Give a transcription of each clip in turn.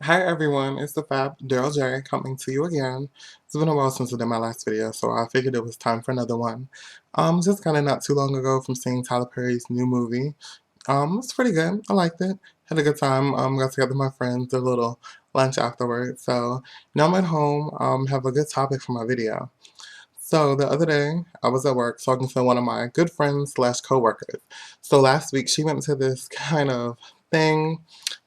Hi everyone, it's TheFabDarylJ coming to you again. It's been a while since I did my last video, so I figured it was time for another one. Just kind of not too long ago from seeing Tyler Perry's new movie. It's pretty good. I liked it. Had a good time. Got together with my friends, did a little lunch afterwards. So now I'm at home. Have a good topic for my video. So the other day, I was at work talking to one of my good friends slash coworkers. So last week, she went to this kind of thing,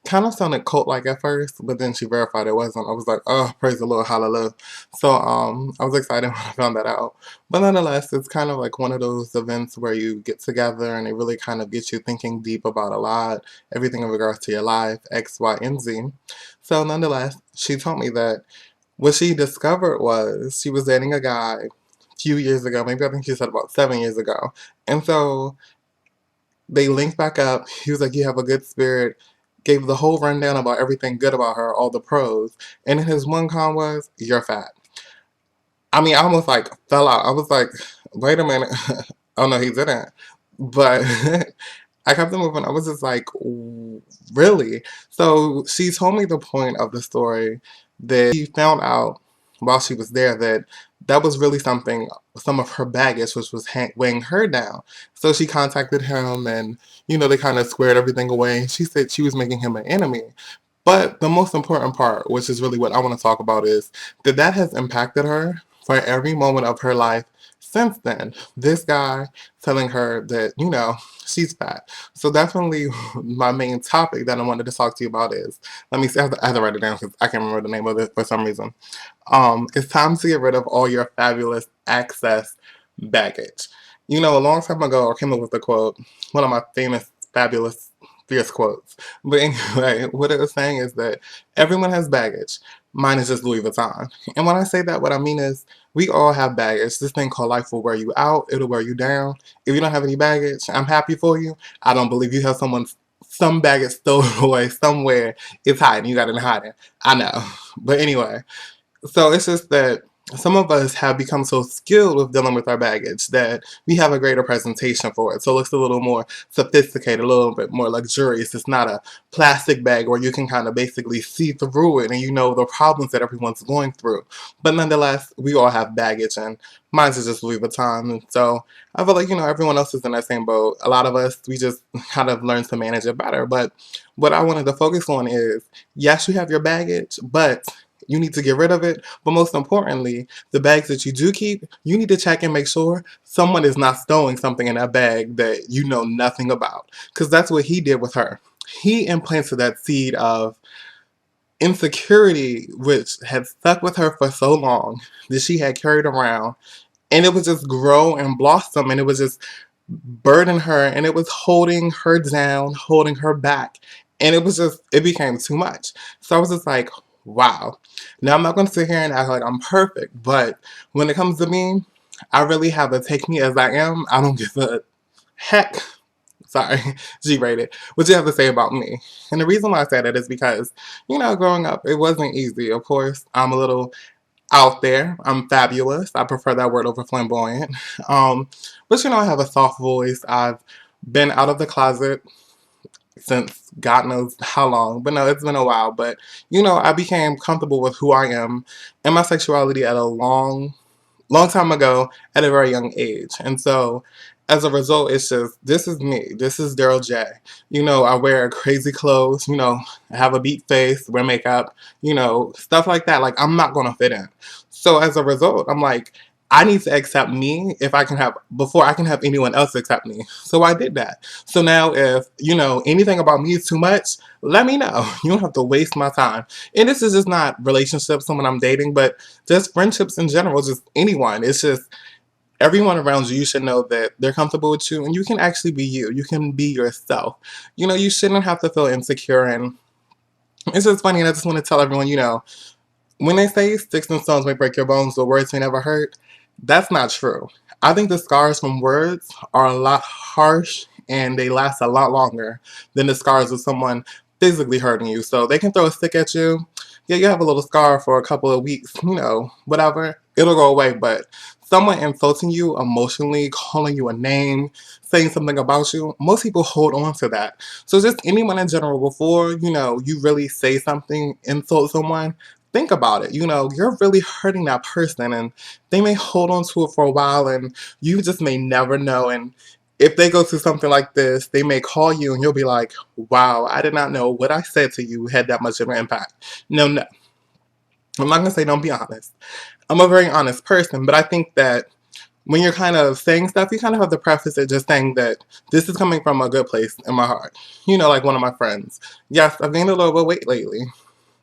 kind of sounded cult-like at first, but then she verified it wasn't. I was like, oh, praise the Lord, hallelujah. So I was excited when I found that out. But nonetheless, it's kind of like one of those events where you get together and it really kind of gets you thinking deep about a lot, everything in regards to your life, X, Y, and Z. So nonetheless, she told me that what she discovered was she was dating a guy few years ago, maybe I think she said about 7 years ago. And so they linked back up. He was like, you have a good spirit. Gave the whole rundown about everything good about her, all the pros. And then his one con was, you're fat. I mean, I almost like fell out. I was like, wait a minute. Oh no, he didn't. But I kept it moving. I was just like, really? So she told me the point of the story that she found out while she was there that that was really something, some of her baggage, which was weighing her down. So she contacted him and, they kind of squared everything away. She said she was making him an enemy. But the most important part, which is really what I want to talk about, is that that has impacted her for every moment of her life since then. This guy telling her that, she's fat. So definitely my main topic that I wanted to talk to you about is, let me see, I have to write it down because I can't remember the name of it for some reason. It's time to get rid of all your fabulous access baggage. A long time ago, I came up with a quote, one of my famous, fabulous, fierce quotes. But anyway, what it was saying is that everyone has baggage. Mine is just Louis Vuitton. And when I say that, what I mean is we all have baggage. This thing called life will wear you out. It'll wear you down. If you don't have any baggage, I'm happy for you. I don't believe you have some baggage stolen away somewhere. It's hiding. You got it in hiding. I know. But anyway, so it's just that some of us have become so skilled with dealing with our baggage that we have a greater presentation for it. So it looks a little more sophisticated, a little bit more luxurious. It's not a plastic bag where you can kind of basically see through it and you know the problems that everyone's going through. But nonetheless, we all have baggage and mine is just Louis Vuitton. And so I feel like, everyone else is in that same boat. A lot of us, we just kind of learn to manage it better. But what I wanted to focus on is, yes, you have your baggage, but you need to get rid of it. But most importantly, the bags that you do keep, you need to check and make sure someone is not stowing something in that bag that you know nothing about. Because that's what he did with her. He implanted that seed of insecurity, which had stuck with her for so long, that she had carried around. And it would just grow and blossom, and it was just burden her, and it was holding her down, holding her back. And it became too much. So I was just like, wow. Now I'm not going to sit here and act like I'm perfect, but when it comes to me, I really have a take me as I am. I don't give a heck. Sorry, G-rated. What you have to say about me? And the reason why I say that is because, growing up, it wasn't easy. Of course, I'm a little out there. I'm fabulous. I prefer that word over flamboyant. Um, but I have a soft voice. I've been out of the closet since God knows how long. But no, it's been a while. But I became comfortable with who I am and my sexuality at a long time ago at a very young age. And so as a result, it's just, this is me. This is Daryl J. I wear crazy clothes, I have a beat face, wear makeup, stuff like that. Like, I'm not going to fit in. So as a result, I'm like, I need to accept me before I can have anyone else accept me. So I did that. So now if, anything about me is too much, let me know. You don't have to waste my time. And this is just not relationships, someone I'm dating, but just friendships in general, just anyone. It's just everyone around you, you should know that they're comfortable with you and you can actually be you. You can be yourself. You shouldn't have to feel insecure. And it's just funny. And I just want to tell everyone, when they say sticks and stones may break your bones, but words may never hurt, that's not true. I think the scars from words are a lot harsh and they last a lot longer than the scars of someone physically hurting you. So they can throw a stick at you. Yeah, you have a little scar for a couple of weeks, whatever. It'll go away, but someone insulting you emotionally, calling you a name, saying something about you, most people hold on to that. So just anyone in general, before, you really say something, insult someone, think about it. You're really hurting that person, and they may hold on to it for a while, and you just may never know. And if they go through something like this, they may call you and you'll be like, wow, I did not know what I said to you had that much of an impact. No, no. I'm not going to say don't be honest. I'm a very honest person, but I think that when you're kind of saying stuff, you kind of have to preface it just saying that this is coming from a good place in my heart. Like one of my friends. Yes, I've gained a little bit of weight lately.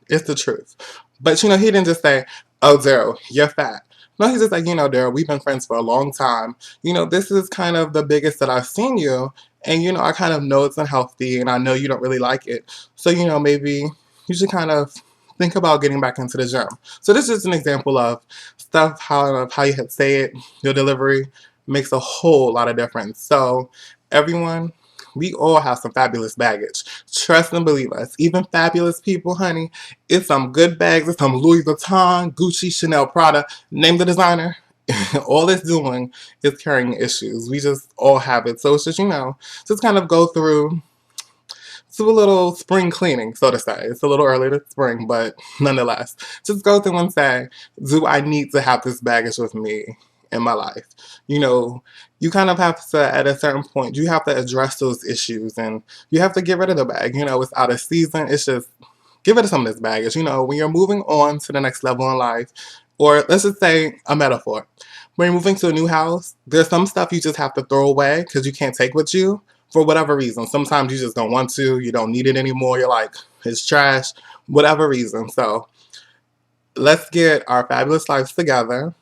It's the truth. But he didn't just say, oh, Daryl, you're fat. No, he's just like, Daryl, we've been friends for a long time. This is kind of the biggest that I've seen you. And, I kind of know it's unhealthy and I know you don't really like it. So, maybe you should kind of think about getting back into the gym. So this is an example of stuff, how you had say it, your delivery makes a whole lot of difference. So everyone, we all have some fabulous baggage. Trust and believe us. Even fabulous people, honey, it's some good bags. It's some Louis Vuitton, Gucci, Chanel, Prada. Name the designer. All it's doing is carrying issues. We just all have it. So it's just, just kind of go through. It's a little spring cleaning, so to say. It's a little early to spring, but nonetheless, just go through and say, do I need to have this baggage with me in my life? You kind of have to, at a certain point, you have to address those issues and you have to get rid of the bag. It's out of season. It's just, get rid of some of this baggage. When you're moving on to the next level in life, or let's just say a metaphor. When you're moving to a new house, there's some stuff you just have to throw away because you can't take with you for whatever reason. Sometimes you just don't want to, you don't need it anymore. You're like, it's trash, whatever reason. So let's get our fabulous lives together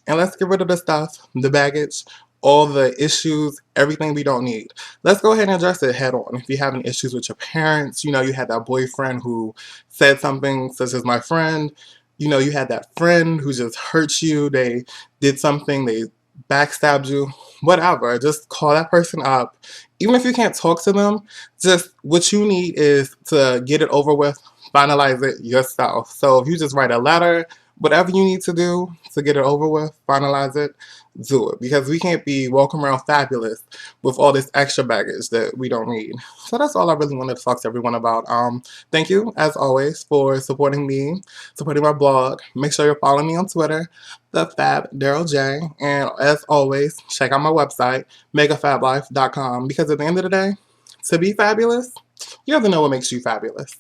and let's get rid of the stuff, the baggage, all the issues, everything we don't need. Let's go ahead and address it head on. If you're having issues with your parents, you had that boyfriend who said something, such as my friend, you had that friend who just hurt you, they did something, they backstabbed you, whatever. Just call that person up. Even if you can't talk to them, just what you need is to get it over with, finalize it yourself. So if you just write a letter, whatever you need to do to get it over with, finalize it, do it. Because we can't be walking around fabulous with all this extra baggage that we don't need. So that's all I really wanted to talk to everyone about. Thank you, as always, for supporting me, supporting my blog. Make sure you're following me on Twitter, TheFabDarylJ. And as always, check out my website, megafablife.com. Because at the end of the day, to be fabulous, you have to know what makes you fabulous.